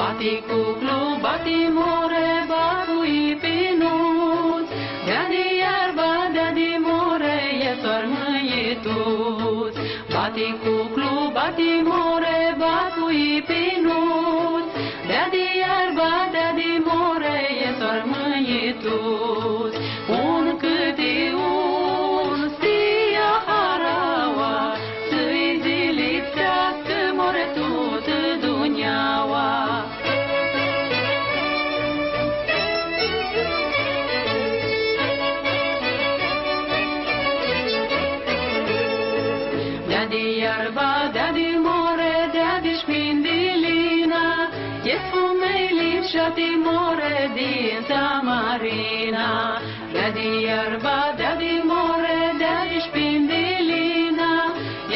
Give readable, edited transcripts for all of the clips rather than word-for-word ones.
Bati cuclu, bati more, batui pinut, de-adi iarba, de-adi more, e tormăitut. Bati cuclu, bati more, batui pinut, de-adi iarba, de-adi more, e tormăitut. Un câte un stia haraua, să-i zilipsească more tot duniaua. De-adi iarba, de-adi more, de-adi șpindilina, e fumei lipșati more din tamarina. De-adi iarba, de-adi more, de-adi șpindilina,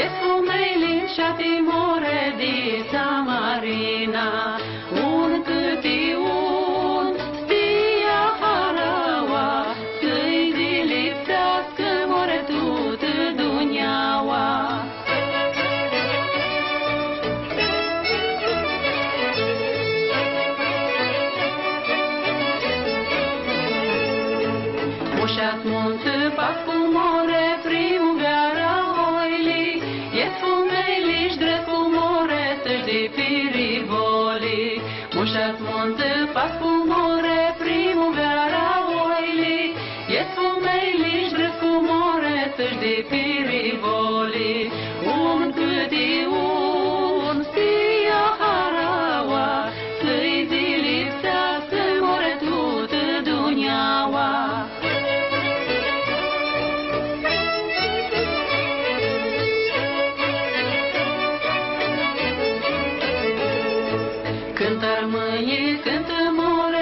e fumei lipșati more din tamarina. Un câte un stia haraua, să-i zilipsească more tot duniaua. Mușat munță, fac cu more, primăvara oili, e fumeliș drept cu more, să-și de pirivoli. Mușat munță, fac cu more, primăvara oili, e fumeliș drept cu more, să-și de pirivoli. Un câte un stia haraua, să-i zilipsească more tot duniaua. Cântă armâie, cântă more,